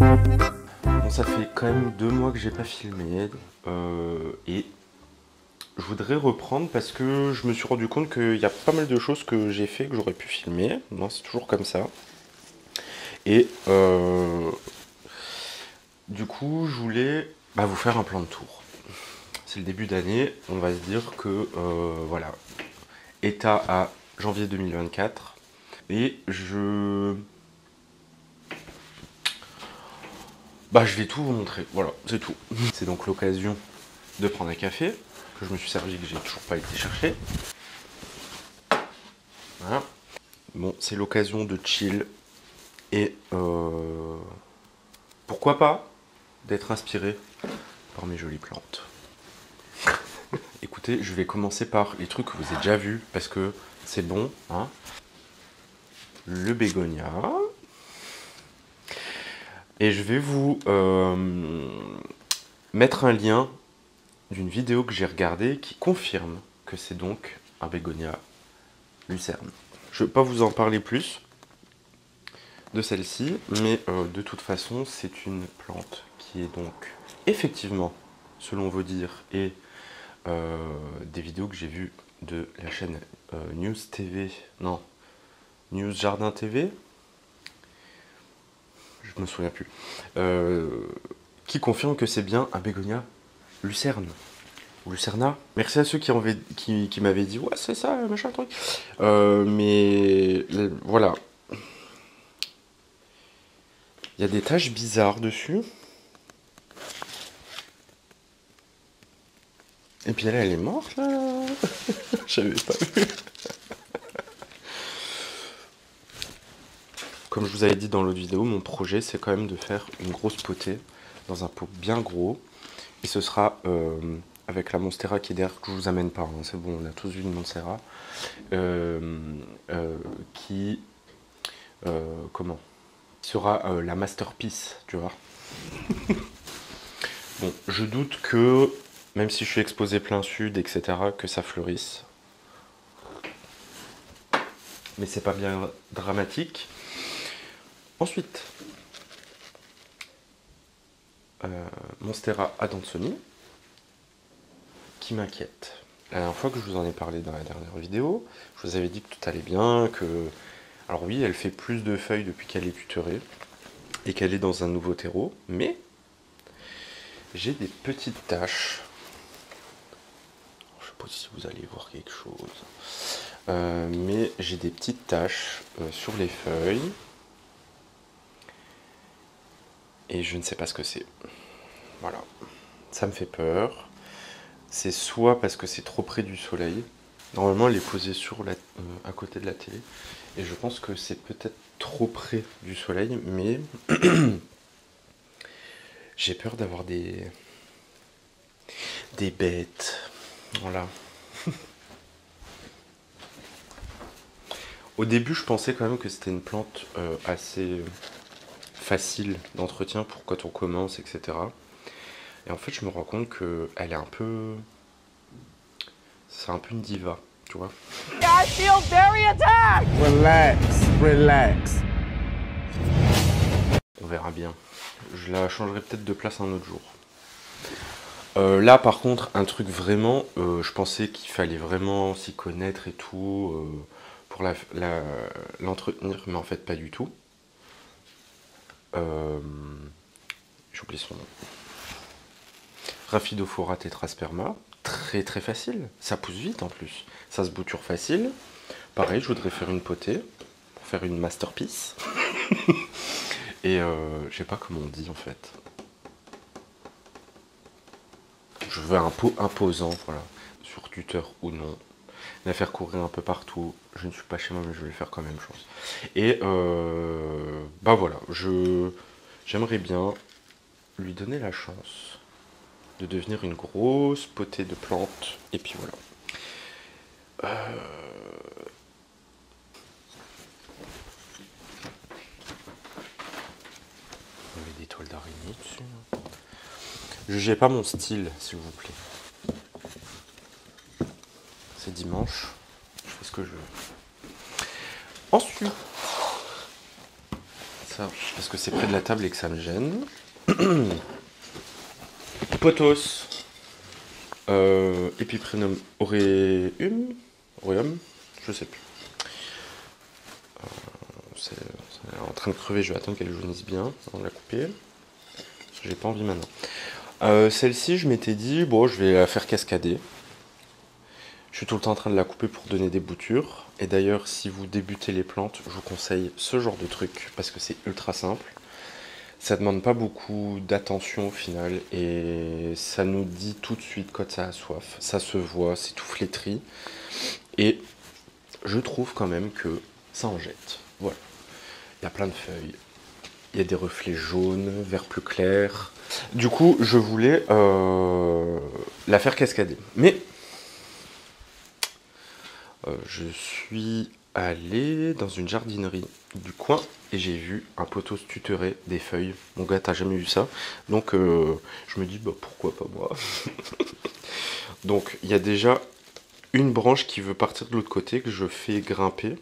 Bon, ça fait quand même 2 mois que j'ai pas filmé et je voudrais reprendre parce que je me suis rendu compte qu'il y a pas mal de choses que j'ai fait que j'aurais pu filmer. Non, c'est toujours comme ça. Et du coup, je voulais vous faire un plan de tour. C'est le début d'année, on va se dire que voilà, état à janvier 2024 et je vais tout vous montrer, voilà, c'est tout. C'est donc l'occasion de prendre un café, que je me suis servi, que j'ai toujours pas été chercher. Voilà. Bon, c'est l'occasion de chill et pourquoi pas d'être inspiré par mes jolies plantes. Écoutez, je vais commencer par les trucs que vous avez déjà vus, parce que c'est bon, hein. Le bégonia. Et je vais vous mettre un lien d'une vidéo que j'ai regardée qui confirme que c'est donc un bégonia lucerne. Je ne vais pas vous en parler plus de celle-ci, mais de toute façon, c'est une plante qui est donc effectivement, selon vos dires et des vidéos que j'ai vues de la chaîne News TV, non, News Jardin TV, je me souviens plus, qui confirme que c'est bien un bégonia lucerne. Ou lucerna. Merci à ceux qui m'avaient dit ouais c'est ça machin truc. Mais voilà. Il y a des taches bizarres dessus. Et puis elle est morte là. J'avais pas vu. Comme je vous avais dit dans l'autre vidéo, mon projet c'est quand même de faire une grosse potée dans un pot bien gros. Et ce sera avec la Monstera qui est derrière, que je vous amène pas, hein, c'est bon, on a tous vu une Monstera. Qui sera la masterpiece, tu vois. Bon, je doute que, même si je suis exposé plein sud, etc., que ça fleurisse. Mais c'est pas bien dramatique. Ensuite, Monstera Adansonii, qui m'inquiète. La dernière fois que je vous en ai parlé dans la dernière vidéo, je vous avais dit que tout allait bien, que... Alors oui, elle fait plus de feuilles depuis qu'elle est tutorée, et qu'elle est dans un nouveau terreau, mais j'ai des petites taches. Je sais pas si vous allez voir quelque chose. Mais j'ai des petites taches sur les feuilles. Et je ne sais pas ce que c'est. Voilà. Ça me fait peur. C'est soit parce que c'est trop près du soleil. Normalement, elle est posée à côté de la télé. Et je pense que c'est peut-être trop près du soleil. Mais j'ai peur d'avoir des bêtes. Voilà. Au début, je pensais quand même que c'était une plante assez facile d'entretien pour quand on commence, etc. Et en fait, je me rends compte qu'elle est un peu... C'est un peu une diva, tu vois. I feel very attacked! Relax, relax. On verra bien. Je la changerai peut-être de place un autre jour. Là, par contre, un truc vraiment... je pensais qu'il fallait vraiment s'y connaître et tout... pour l'entretenir, mais en fait pas du tout. J'ai oublié son nom. Rhaphidophora tetrasperma, très très facile, ça pousse vite en plus, ça se bouture facile. Pareil, je voudrais faire une potée, pour faire une masterpiece. Et je sais pas comment on dit en fait. Je veux un pot imposant, voilà, sur tuteur ou non. La faire courir un peu partout. Je ne suis pas chez moi, mais je vais le faire quand même, je pense. Et voilà, j'aimerais bien lui donner la chance de devenir une grosse potée de plantes. Et puis voilà. On met des toiles d'araignée dessus. Jugez pas mon style, s'il vous plaît. C'est dimanche. Je fais ce que je veux. Ensuite, ça ça parce que c'est près de la table et que ça me gêne. Pothos. Epiprenum aureum, je sais plus. C'est en train de crever, je vais attendre qu'elle jaunisse bien avant de la couper. Parce que j'ai pas envie maintenant. Celle-ci, je m'étais dit, bon, je vais la faire cascader. Je suis tout le temps en train de la couper pour donner des boutures. Et d'ailleurs, si vous débutez les plantes, je vous conseille ce genre de truc parce que c'est ultra simple. Ça demande pas beaucoup d'attention au final et ça nous dit tout de suite quand ça a soif. Ça se voit, c'est tout flétri. Et je trouve quand même que ça en jette. Voilà. Il y a plein de feuilles. Il y a des reflets jaunes, vert plus clair. Du coup, je voulais la faire cascader. Mais je suis allé dans une jardinerie du coin et j'ai vu un pothos tutoré des feuilles. Mon gars, t'as jamais vu ça? Donc je me dis, bah pourquoi pas moi? Donc il y a déjà une branche qui veut partir de l'autre côté que je fais grimper.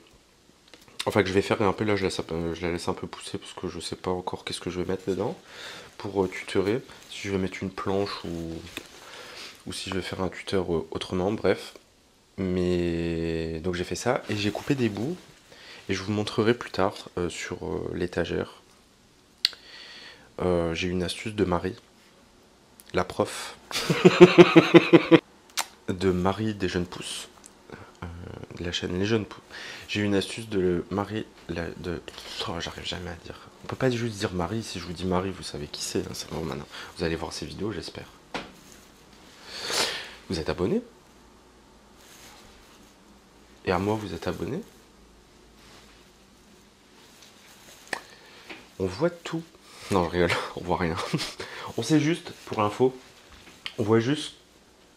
Enfin que je vais faire grimper, là je la laisse un peu pousser parce que je sais pas encore qu'est-ce que je vais mettre dedans pour tutorer. Si je vais mettre une planche ou si je vais faire un tuteur autrement, bref. Mais donc j'ai fait ça et j'ai coupé des bouts et je vous montrerai plus tard sur l'étagère. J'ai une astuce de Marie, la prof de Marie des jeunes pousses, de la chaîne Les Jeunes Pousses. J'ai une astuce de Marie oh, j'arrive jamais à dire. On peut pas juste dire Marie. Si je vous dis Marie, vous savez qui c'est, hein, c'est bon maintenant. Vous allez voir ces vidéos, j'espère. Vous êtes abonné? Et à moi, vous êtes abonné? On voit tout. Non, je rigole, on voit rien. On sait juste, pour info, on voit juste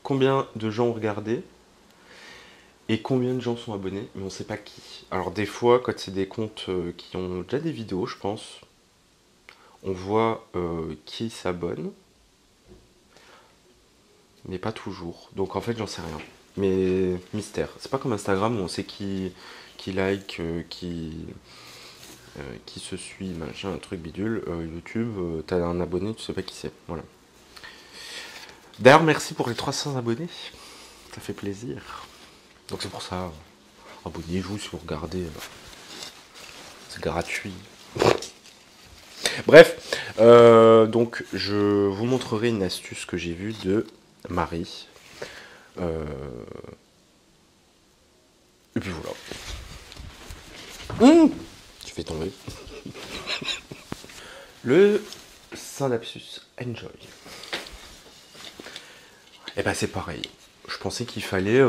combien de gens ont regardé et combien de gens sont abonnés, mais on sait pas qui. Alors des fois, quand c'est des comptes qui ont déjà des vidéos, je pense, on voit qui s'abonne, mais pas toujours. Donc en fait, j'en sais rien. Mais mystère. C'est pas comme Instagram où on sait qui like, qui se suit, machin, un truc bidule. YouTube, t'as un abonné, tu sais pas qui c'est. Voilà. D'ailleurs, merci pour les 300 abonnés. Ça fait plaisir. Donc c'est pour ça, abonnez-vous si vous regardez. C'est gratuit. Bref, donc je vous montrerai une astuce que j'ai vue de Marie. Et puis voilà. Tu fais tomber. Le Synapsus Enjoy. Et ben c'est pareil. Je pensais qu'il fallait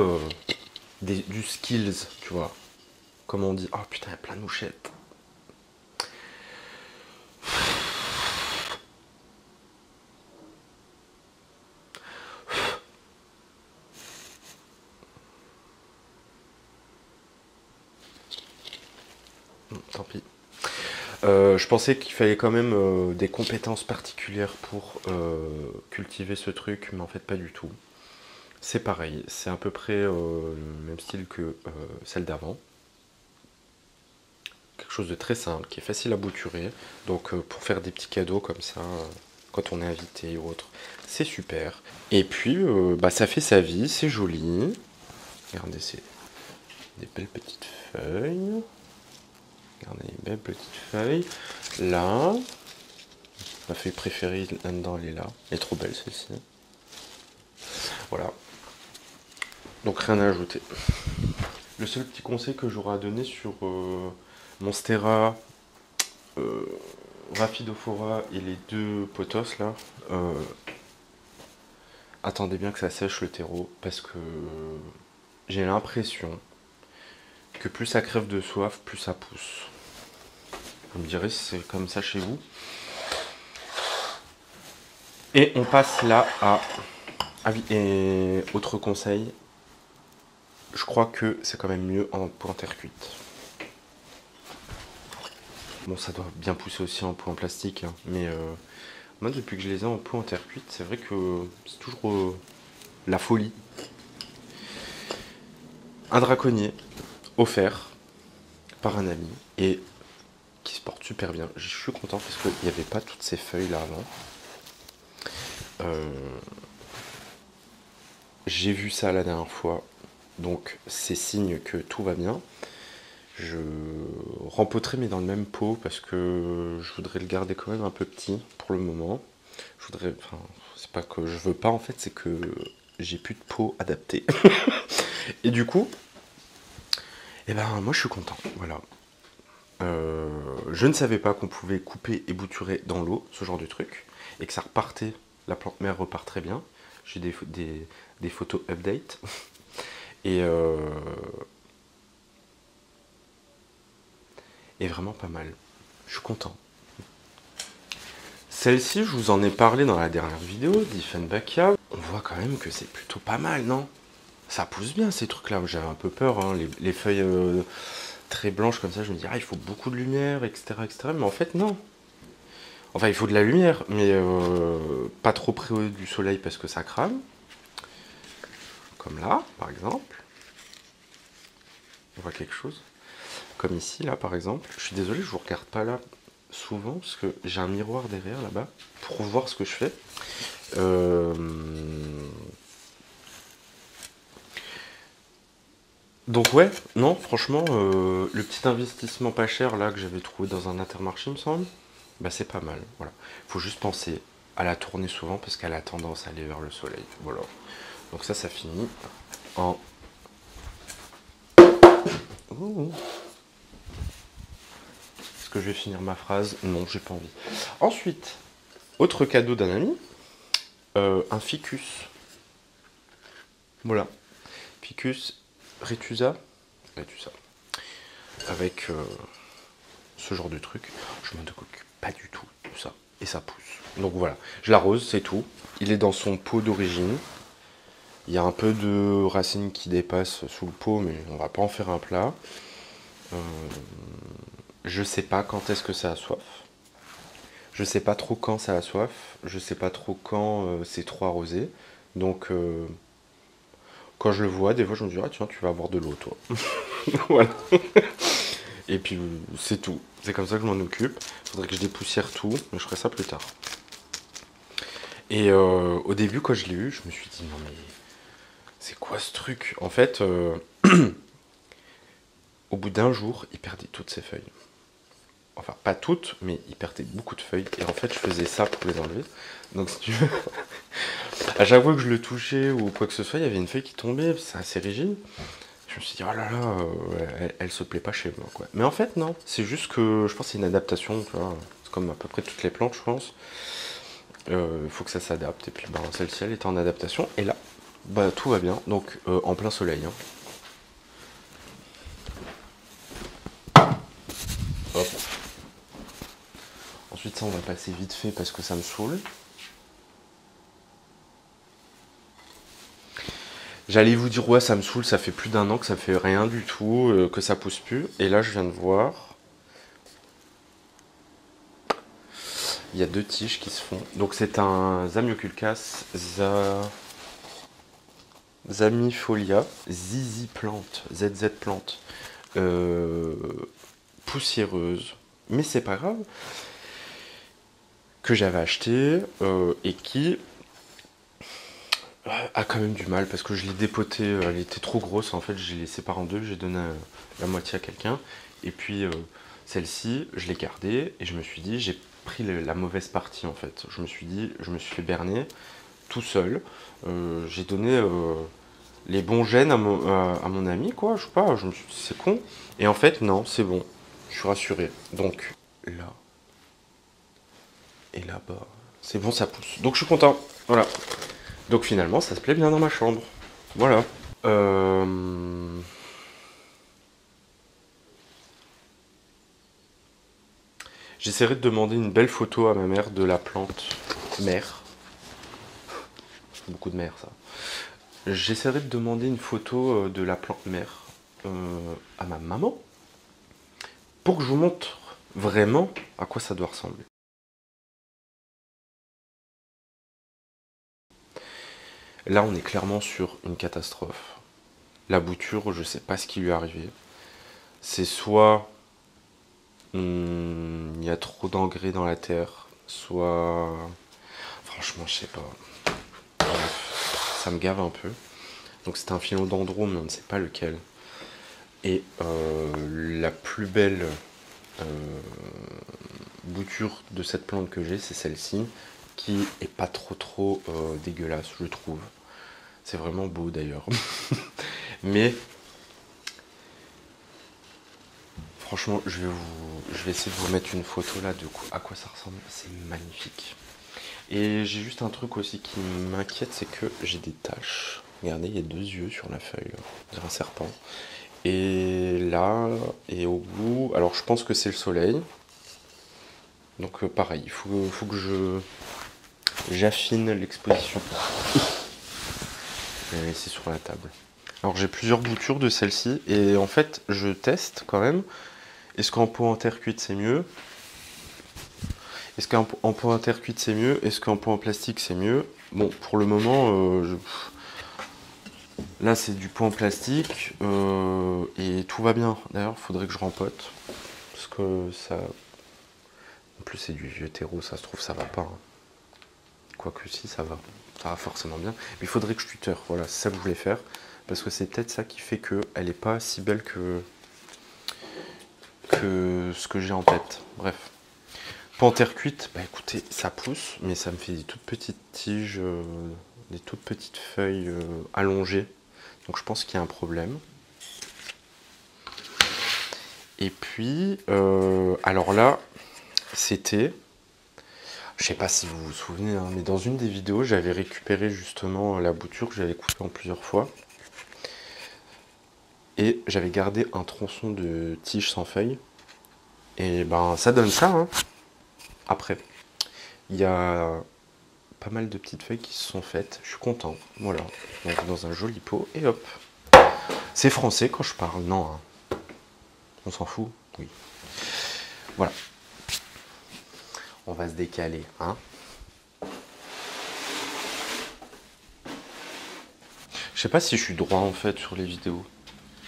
du skills, tu vois. Comme on dit. Oh putain, il y a plein de mouchettes. Tant pis. Je pensais qu'il fallait quand même des compétences particulières pour cultiver ce truc, mais en fait pas du tout. C'est pareil, c'est à peu près le même style que celle d'avant. Quelque chose de très simple, qui est facile à bouturer. Donc pour faire des petits cadeaux comme ça, quand on est invité ou autre, c'est super. Et puis bah, ça fait sa vie, c'est joli. Regardez, c'est des belles petites feuilles. Regardez les belles petites feuilles. Là, ma feuille préférée là-dedans, elle est là. Elle est trop belle celle-ci. Voilà. Donc rien à ajouter. Le seul petit conseil que j'aurais à donner sur Monstera, Rhaphidophora et les deux pothos là, attendez bien que ça sèche le terreau parce que j'ai l'impression que plus ça crève de soif, plus ça pousse. Vous me direz si c'est comme ça chez vous. Et on passe là à... Ah oui, et autre conseil, je crois que c'est quand même mieux en pot en terre cuite. Bon, ça doit bien pousser aussi en pot en plastique, hein, mais moi depuis que je les ai en pot en terre cuite, c'est vrai que c'est toujours la folie. Un draconnier offert par un ami et qui se porte super bien. Je suis content parce qu'il n'y avait pas toutes ces feuilles là avant. J'ai vu ça la dernière fois, donc c'est signe que tout va bien. Je rempoterai mais dans le même pot parce que je voudrais le garder quand même un peu petit pour le moment. Je voudrais, enfin, c'est pas que je veux pas en fait, c'est que j'ai plus de pot adapté. Et du coup, eh ben moi je suis content, voilà. Je ne savais pas qu'on pouvait couper et bouturer dans l'eau, ce genre de truc, et que ça repartait, la plante mère repart très bien. J'ai des photos update. Et vraiment pas mal. Je suis content. Celle-ci, je vous en ai parlé dans la dernière vidéo d'Iffenbachia. On voit quand même que c'est plutôt pas mal, non? Ça pousse bien ces trucs-là. J'avais un peu peur, hein. Les feuilles très blanches comme ça, je me dis, ah, il faut beaucoup de lumière, etc., etc. Mais en fait, non. Enfin, il faut de la lumière, mais pas trop près du soleil parce que ça crame. Comme là, par exemple. On voit quelque chose. Comme ici, là, par exemple. Je suis désolé, je vous regarde pas là souvent parce que j'ai un miroir derrière là-bas pour voir ce que je fais. Donc ouais, non, franchement, le petit investissement pas cher là que j'avais trouvé dans un Intermarché, il me semble, bah c'est pas mal. Voilà, faut juste penser à la tourner souvent parce qu'elle a tendance à aller vers le soleil. Voilà. Donc ça finit en. Ouh. Est-ce que je vais finir ma phrase? Non, j'ai pas envie. Ensuite, autre cadeau d'un ami, un ficus. Voilà, ficus Retusa, avec ce genre de truc. Je m'en occupe pas du tout de ça, et ça pousse. Donc voilà, je l'arrose, c'est tout. Il est dans son pot d'origine. Il y a un peu de racines qui dépassent sous le pot, mais on va pas en faire un plat. Je sais pas quand est-ce que ça a soif. Je sais pas trop quand ça a soif. Je sais pas trop quand c'est trop arrosé. Donc quand je le vois, des fois je me dis, ah tiens, tu vas avoir de l'eau toi. Voilà. Et puis c'est tout. C'est comme ça que je m'en occupe. Il faudrait que je dépoussière tout, mais je ferai ça plus tard. Et au début, quand je l'ai eu, je me suis dit, non mais c'est quoi ce truc? En fait, au bout d'un jour, il perdait toutes ses feuilles. Enfin, pas toutes, mais il perdait beaucoup de feuilles. Et en fait, je faisais ça pour les enlever. Donc, si tu veux, à chaque fois que je le touchais ou quoi que ce soit, il y avait une feuille qui tombait. C'est assez rigide. Je me suis dit, oh là là, elle se plaît pas chez moi, quoi. Mais en fait, non. C'est juste que je pense que c'est une adaptation, tu vois. C'est comme à peu près toutes les plantes, je pense. Il faut que ça s'adapte. Et puis, ben, celle-ci, elle était en adaptation. Et là, bah, tout va bien. Donc, en plein soleil. Hein. Hop. Ensuite, ça, on va passer vite fait parce que ça me saoule. J'allais vous dire, ouais, ça me saoule, ça fait plus d'1 an que ça fait rien du tout, que ça pousse plus. Et là, je viens de voir. Il y a 2 tiges qui se font. Donc, c'est un Zamioculcas Zamifolia, Zizi plante, ZZ plante, poussiéreuse. Mais c'est pas grave. Que j'avais acheté et qui a quand même du mal parce que je l'ai dépotée, elle était trop grosse en fait, je l'ai séparée en deux, j'ai donné la moitié à quelqu'un et puis celle-ci je l'ai gardée et je me suis dit j'ai pris la mauvaise partie en fait, je me suis dit, je me suis fait berner tout seul, j'ai donné les bons gènes à mon ami quoi, je sais pas, je me suis dit c'est con et en fait non c'est bon, je suis rassuré. Donc là et là-bas c'est bon ça pousse, donc je suis content, voilà. Donc finalement, ça se plaît bien dans ma chambre. Voilà. J'essaierai de demander une belle photo à ma mère de la plante mère. Beaucoup de mère, ça. J'essaierai de demander une photo de la plante mère à ma maman pour que je vous montre vraiment à quoi ça doit ressembler. Là, on est clairement sur une catastrophe. La bouture, je sais pas ce qui lui est arrivé. C'est soit il y a trop d'engrais dans la terre, soit... Franchement, je sais pas. Bref, ça me gave un peu. Donc c'est un philodendron, mais on ne sait pas lequel. Et la plus belle bouture de cette plante que j'ai, c'est celle-ci, qui est pas trop dégueulasse, je trouve. C'est vraiment beau d'ailleurs. Mais franchement, je vais essayer de vous mettre une photo là de à quoi ça ressemble. C'est magnifique. Et j'ai juste un truc aussi qui m'inquiète, c'est que j'ai des taches. Regardez, il y a 2 yeux sur la feuille, là. On dirait un serpent. Et là, et au bout, alors je pense que c'est le soleil. Donc pareil, il faut que j'affine l'exposition. Je vais la laisser sur la table. Alors j'ai plusieurs boutures de celle-ci, et en fait, je teste quand même. Est-ce qu'en pot en terre cuite c'est mieux? Est-ce qu'en pot en terre cuite c'est mieux? Est-ce qu'en pot en plastique c'est mieux? Bon, pour le moment, là c'est du pot en plastique et tout va bien. D'ailleurs, il faudrait que je rempote parce que ça. En plus, c'est du vieux terreau, ça se trouve, ça va pas. Hein. Quoique si, ça va forcément bien. Mais il faudrait que je tuteur. Voilà, c'est ça que je voulais faire parce que c'est peut-être ça qui fait qu'elle n'est pas si belle que ce que j'ai en tête. Bref. En terre cuite, bah écoutez, ça pousse, mais ça me fait des toutes petites tiges, des toutes petites feuilles allongées. Donc je pense qu'il y a un problème. Et puis, alors là, c'était, je sais pas si vous vous souvenez, hein, mais dans une des vidéos, j'avais récupéré justement la bouture que j'avais coupée en plusieurs fois. Et j'avais gardé un tronçon de tige sans feuilles. Et ben ça donne ça, hein. Après, il y a pas mal de petites feuilles qui se sont faites. Je suis content. Voilà. Donc dans un joli pot. Et hop. C'est français quand je parle. Non. Hein. On s'en fout. Oui. Voilà. On va se décaler. Hein. Je sais pas si je suis droit en fait sur les vidéos.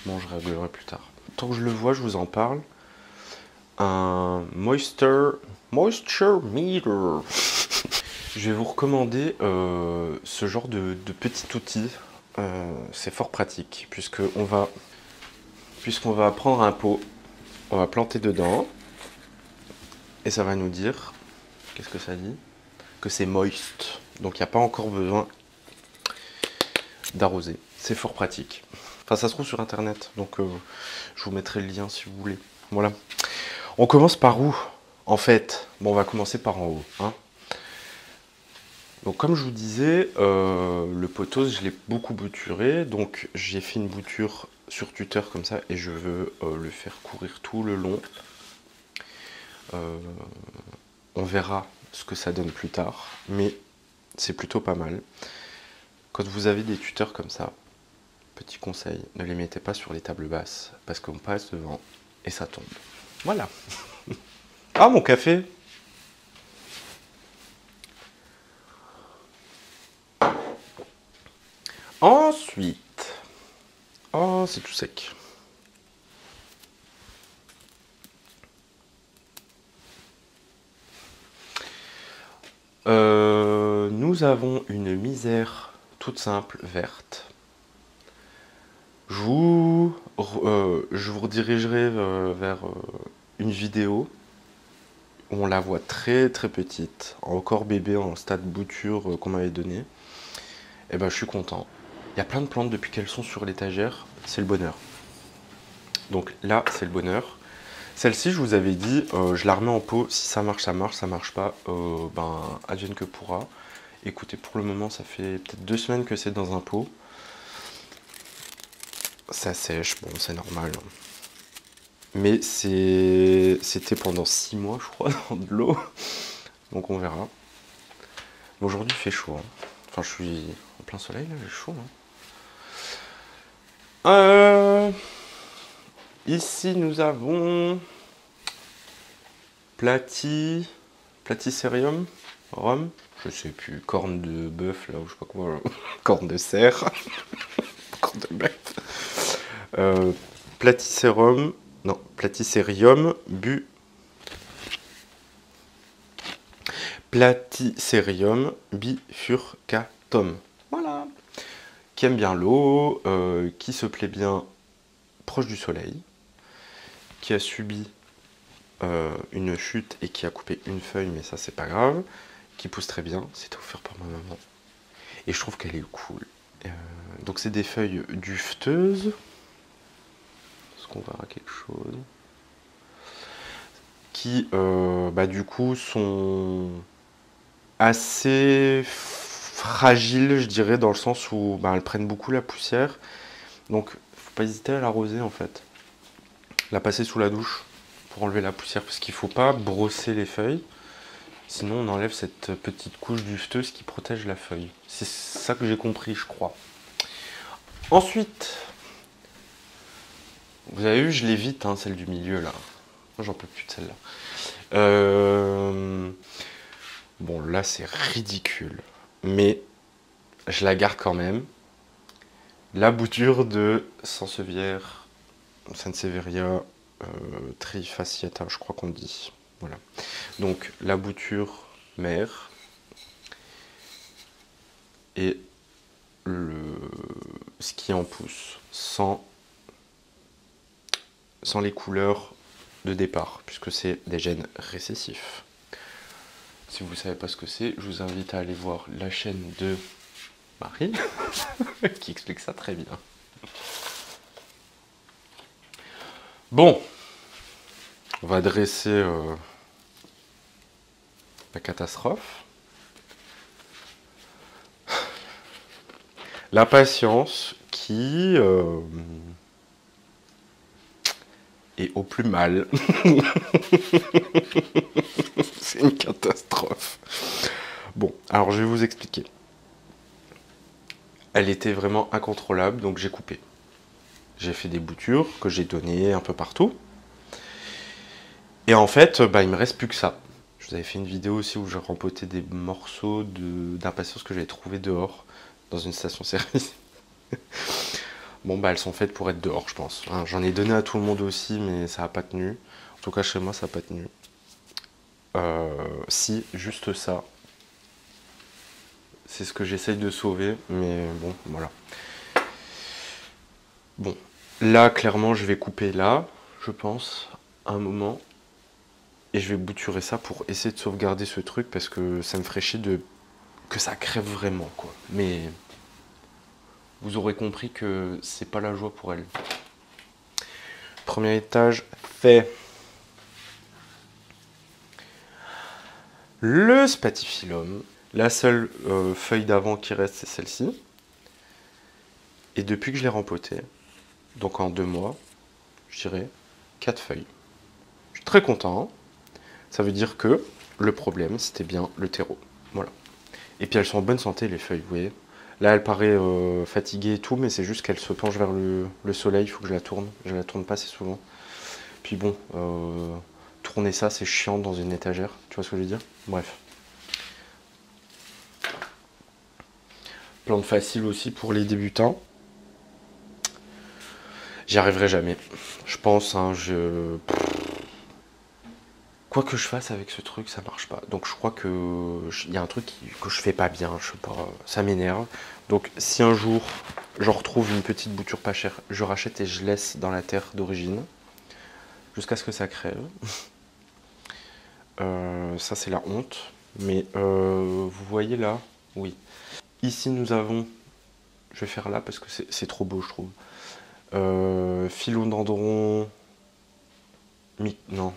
Bon, je réglerai plus tard. Tant que je le vois, je vous en parle. Un moisture meter. Je vais vous recommander ce genre de petit outil. C'est fort pratique puisqu'on va prendre un pot, on va planter dedans et ça va nous dire, qu'est-ce que ça dit? Que c'est moist. Donc il n'y a pas encore besoin d'arroser. C'est fort pratique. Enfin, ça se trouve sur internet, donc je vous mettrai le lien si vous voulez. Voilà. On commence par où? En fait, bon, on va commencer par en haut. Hein. Donc comme je vous disais, le pothos, je l'ai beaucoup bouturé. Donc j'ai fait une bouture sur tuteur comme ça et je veux le faire courir tout le long. On verra ce que ça donne plus tard, mais c'est plutôt pas mal. Quand vous avez des tuteurs comme ça, petit conseil, ne les mettez pas sur les tables basses parce qu'on passe devant et ça tombe. Voilà. Ah, mon café! Ensuite, oh, c'est tout sec. Nous avons une misère toute simple, verte. Je vous redirigerai vers une vidéo où on la voit très petite, encore bébé en stade bouture qu'on m'avait donné. Et ben je suis content. Il y a plein de plantes depuis qu'elles sont sur l'étagère, c'est le bonheur. Donc là, c'est le bonheur. Celle-ci, je vous avais dit, je la remets en pot. Si ça marche, ça marche pas, ben advienne que pourra. Écoutez, pour le moment, ça fait peut-être 2 semaines que c'est dans un pot. Ça sèche, bon, c'est normal. Mais c'était pendant 6 mois, je crois, dans de l'eau. Donc on verra. Aujourd'hui, il fait chaud. Hein. Enfin, je suis en plein soleil, là, j'ai chaud. Hein. Ici, nous avons Platycerium, rhum, je sais plus, corne de bœuf, là, ou je sais pas quoi, corne de cerf, corne de bœuf. Platycerium bu Platycerium bifurcatum. Voilà. Qui aime bien l'eau, qui se plaît bien proche du soleil, qui a subi une chute et qui a coupé une feuille, mais ça c'est pas grave, qui pousse très bien, c'était offert par ma maman. Et je trouve qu'elle est cool. Donc c'est des feuilles dufteuses. Est-ce qu'on verra quelque chose? Qui du coup sont assez fragiles, je dirais, dans le sens où elles prennent beaucoup la poussière. Donc faut pas hésiter à l'arroser en fait. La passer sous la douche pour enlever la poussière, parce qu'il faut pas brosser les feuilles. Sinon on enlève cette petite couche dufteuse qui protège la feuille. C'est ça que j'ai compris, je crois. Ensuite, vous avez vu, je l'évite, hein, celle du milieu là. Moi j'en peux plus de celle-là. Bon là c'est ridicule, mais je la garde quand même. La bouture de Sansevieria trifasciata, je crois qu'on dit. Voilà. Donc la bouture mère et ce qui en pousse sans les couleurs de départ, puisque c'est des gènes récessifs. Si vous ne savez pas ce que c'est, je vous invite à aller voir la chaîne de Marie qui explique ça très bien. Bon, on va dresser la catastrophe. La patience qui est au plus mal. C'est une catastrophe. Bon, alors je vais vous expliquer. Elle était vraiment incontrôlable, donc j'ai coupé. J'ai fait des boutures que j'ai données un peu partout. Et en fait, il me reste plus que ça. Je vous avais fait une vidéo aussi où je rempotais des morceaux d'impatience que j'avais trouvé dehors, dans une station-service. Bon, elles sont faites pour être dehors, je pense. Hein, j'en ai donné à tout le monde aussi, mais ça n'a pas tenu. En tout cas, chez moi, ça n'a pas tenu. Si, juste ça. C'est ce que j'essaye de sauver, mais bon, voilà. Bon, là, clairement, je vais couper là, je pense, à un moment. Et je vais bouturer ça pour essayer de sauvegarder ce truc, parce que ça me ferait chier que ça crève vraiment, quoi. Mais vous aurez compris que c'est pas la joie pour elle. Premier étage fait. Le spathiphyllum. La seule feuille d'avant qui reste, c'est celle-ci. Et depuis que je l'ai rempoté, donc en 2 mois, je dirais 4 feuilles. Je suis très content. Ça veut dire que le problème, c'était bien le terreau. Voilà. Et puis elles sont en bonne santé, les feuilles, vous voyez. Là, elle paraît fatiguée et tout, mais c'est juste qu'elle se penche vers le soleil. Il faut que je la tourne. Je la tourne pas assez souvent. Puis bon, tourner ça, c'est chiant dans une étagère. Tu vois ce que je veux dire? Bref. Plante facile aussi pour les débutants. J'y arriverai jamais. Je pense, hein, quoi que je fasse avec ce truc, ça marche pas. Donc je crois que il y a un truc que je fais pas bien, je sais pas, ça m'énerve. Donc si un jour j'en retrouve une petite bouture pas chère, je rachète et je laisse dans la terre d'origine jusqu'à ce que ça crève. Ça c'est la honte. Mais vous voyez là, oui. Ici nous avons, je vais faire là parce que c'est trop beau je trouve. Philodendron, non.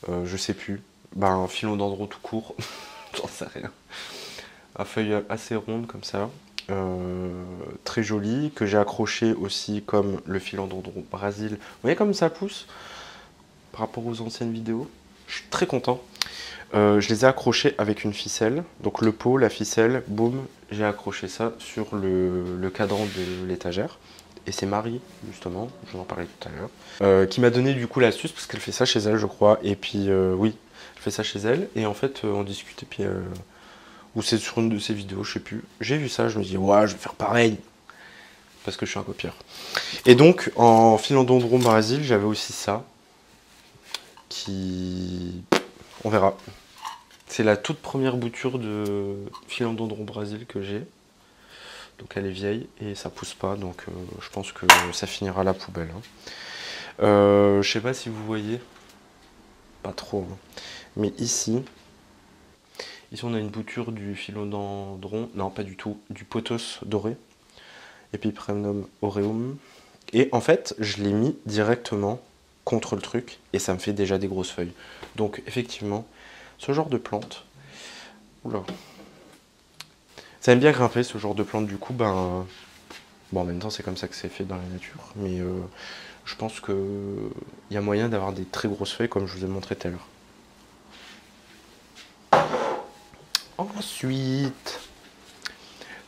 Je sais plus. Un philodendron tout court, j'en sais rien. À feuilles assez rondes comme ça, très joli, que j'ai accroché aussi comme le philodendron Brésil. Vous voyez comme ça pousse par rapport aux anciennes vidéos. Je suis très content. Je les ai accrochés avec une ficelle. Donc le pot, la ficelle, boum, j'ai accroché ça sur le cadran de l'étagère. Et c'est Marie, justement, je vous en parlais tout à l'heure, qui m'a donné du coup l'astuce, parce qu'elle fait ça chez elle, je crois. Et puis, oui, elle fait ça chez elle. Et en fait, on discute, et puis, ou c'est sur une de ses vidéos, je sais plus. J'ai vu ça, je me dis, ouais, je vais faire pareil. Parce que je suis un copieur. Et donc, en philodendron Brésil, j'avais aussi ça. Qui... On verra. C'est la toute première bouture de Philodendron Brésil que j'ai. Donc elle est vieille et ça pousse pas, donc je pense que ça finira à la poubelle. Je sais pas si vous voyez, pas trop, hein. Mais ici on a une bouture du Philodendron, non pas du tout, du Pothos doré, Epipremnum aureum. Et en fait, je l'ai mis directement contre le truc et ça me fait déjà des grosses feuilles. Donc effectivement, ce genre de plante, oula, ça aime bien grimper ce genre de plante, du coup, ben, bon, en même temps c'est comme ça que c'est fait dans la nature, mais je pense qu'il y a moyen d'avoir des très grosses feuilles comme je vous ai montré tout à l'heure. Ensuite,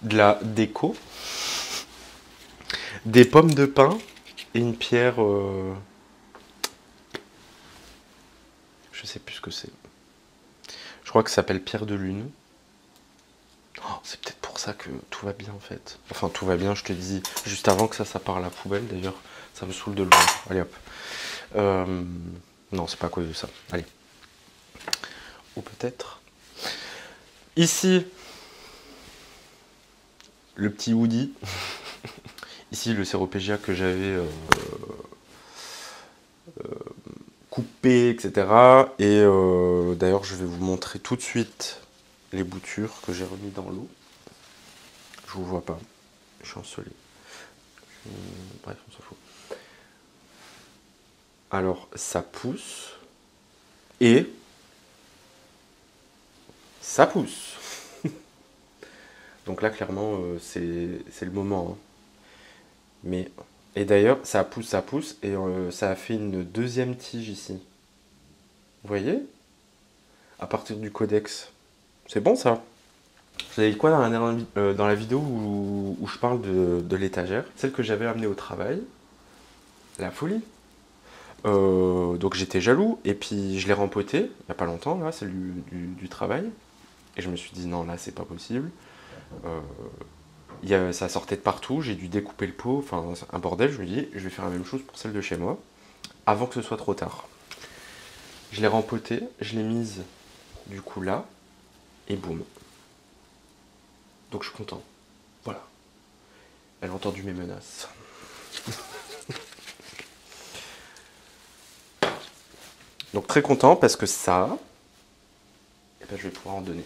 de la déco, des pommes de pin et une pierre, je sais plus ce que c'est. Je crois que ça s'appelle pierre de lune. Oh, c'est peut-être pour ça que tout va bien en fait. Enfin tout va bien, je te dis, juste avant que ça part à la poubelle d'ailleurs, ça me saoule de le voir. Allez hop. Non, c'est pas à cause de ça. Allez. Ou peut-être. Ici, le petit Woody. Ici, le Ceropegia que j'avais coupé, etc. Et d'ailleurs, je vais vous montrer tout de suite les boutures que j'ai remis dans l'eau. Je vous vois pas. Je suis ensoleillé. Bref, on s'en fout. Alors, ça pousse. Et ça pousse. Donc là, clairement, c'est le moment. Hein. Mais, et d'ailleurs, ça pousse, et ça a fait une deuxième tige ici. Vous voyez? À partir du codex. C'est bon, ça? Vous avez dit quoi dans la vidéo où je parle de l'étagère? Celle que j'avais amenée au travail. La folie. Donc j'étais jaloux, et puis je l'ai rempotée, il n'y a pas longtemps, là, celle du travail. Et je me suis dit, non, là, c'est pas possible. Ça sortait de partout, j'ai dû découper le pot, enfin un bordel. Je me dis, je vais faire la même chose pour celle de chez moi, avant que ce soit trop tard. Je l'ai rempotée, je l'ai mise du coup là, et boum. Donc je suis content. Voilà. Elle a entendu mes menaces. Donc très content parce que ça, eh ben, je vais pouvoir en donner.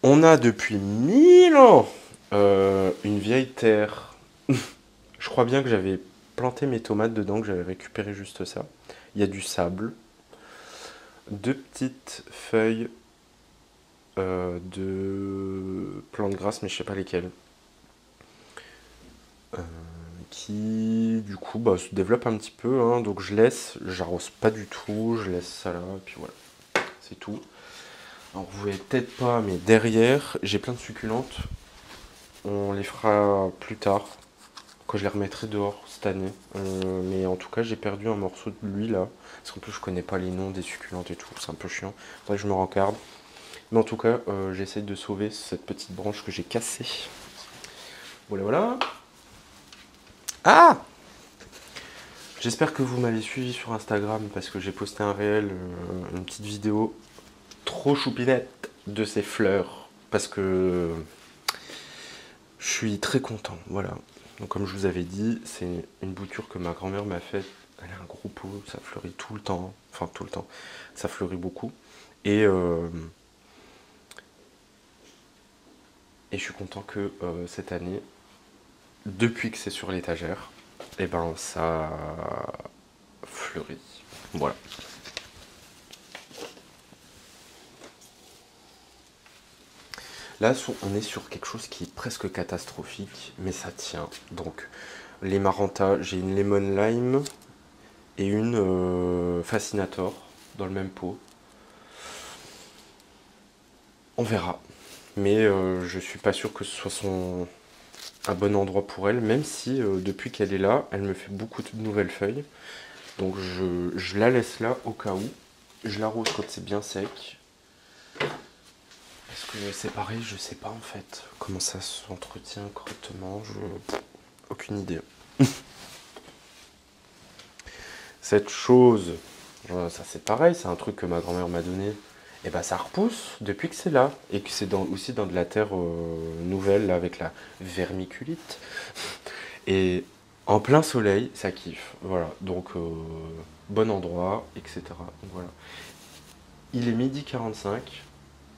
On a depuis 1000 ans une vieille terre. Je crois bien que j'avais planté mes tomates dedans, que j'avais récupéré juste ça. Il y a du sable. 2 petites feuilles de plantes grasses, mais je sais pas lesquelles. Qui du coup se développe un petit peu. Hein, donc je laisse, j'arrose pas du tout, je laisse ça là, et puis voilà. C'est tout. Alors vous voyez peut-être pas, mais derrière, j'ai plein de succulentes. On les fera plus tard, quand je les remettrai dehors cette année. Mais en tout cas, j'ai perdu un morceau de lui là. Parce qu'en plus, je connais pas les noms des succulentes et tout. C'est un peu chiant. Faudrait que je me rencarde. Mais en tout cas, j'essaye de sauver cette petite branche que j'ai cassée. Voilà, voilà. Ah! J'espère que vous m'avez suivi sur Instagram parce que j'ai posté un réel, une petite vidéo trop choupinette de ces fleurs. Parce que je suis très content, voilà. Donc comme je vous avais dit, c'est une bouture que ma grand-mère m'a faite. Elle a un gros pot, ça fleurit tout le temps. Enfin tout le temps, ça fleurit beaucoup. Et je suis content que cette année, depuis que c'est sur l'étagère, et ben ça fleurit. Voilà. Là, on est sur quelque chose qui est presque catastrophique, mais ça tient. Donc, les Maranta, j'ai une Lemon Lime et une Fascinator dans le même pot. On verra. Mais je suis pas sûr que ce soit un bon endroit pour elle, même si depuis qu'elle est là, elle me fait beaucoup de nouvelles feuilles. Donc je la laisse là au cas où. Je l'arrose quand c'est bien sec. Est-ce que c'est pareil? Je sais pas en fait. Comment ça s'entretient correctement? Aucune idée. Cette chose Ça c'est pareil, c'est un truc que ma grand-mère m'a donné. Et bah ça repousse depuis que c'est là. Et que c'est aussi dans de la terre nouvelle, là, avec la vermiculite. Et en plein soleil, ça kiffe. Voilà, donc bon endroit, etc. Donc voilà. Il est 12h45.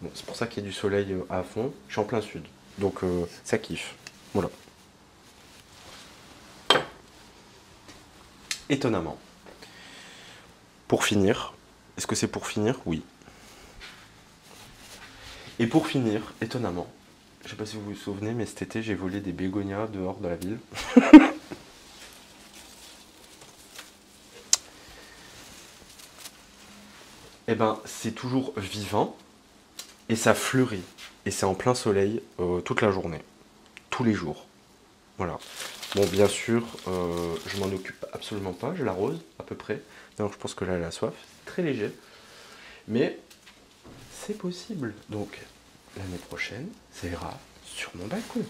Bon, c'est pour ça qu'il y a du soleil à fond. Je suis en plein sud. Donc ça kiffe. Voilà. Étonnamment. Pour finir, est-ce que c'est pour finir? Oui. Et pour finir, étonnamment, je sais pas si vous vous souvenez, mais cet été j'ai volé des bégonias dehors de la ville. Et ben c'est toujours vivant et ça fleurit. Et c'est en plein soleil toute la journée, tous les jours. Voilà. Bon, bien sûr, je m'en occupe absolument pas, je l'arrose à peu près. Donc je pense que là elle a soif, c'est très léger. Mais c'est possible. Donc l'année prochaine, ça ira sur mon balcon.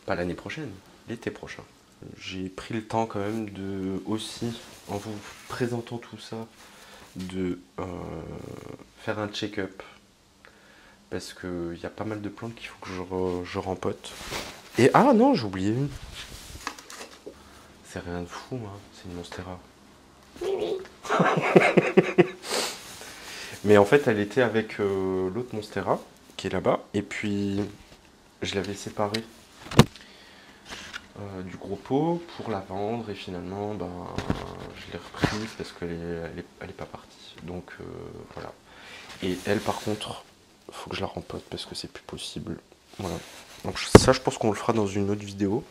Pas l'année prochaine, l'été prochain. J'ai pris le temps quand même de aussi, en vous présentant tout ça, de faire un check-up. Parce qu'il y a pas mal de plantes qu'il faut que je rempote. Et ah non, j'ai oublié une. C'est rien de fou, hein. C'est une monstera. Mais en fait, elle était avec l'autre monstera qui est là-bas. Et puis, je l'avais séparée du gros pot pour la vendre. Et finalement, ben, je l'ai reprise parce qu'elle est pas partie. Donc, voilà. Et elle, par contre, faut que je la rempote parce que c'est plus possible. Voilà. Donc ça, je pense qu'on le fera dans une autre vidéo.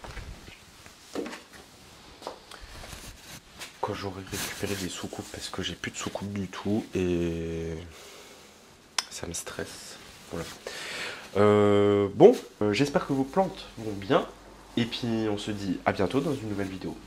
Quand j'aurai récupéré des soucoupes, parce que j'ai plus de soucoupes du tout et ça me stresse. Voilà. Bon, j'espère que vos plantes vont bien. Et puis on se dit à bientôt dans une nouvelle vidéo.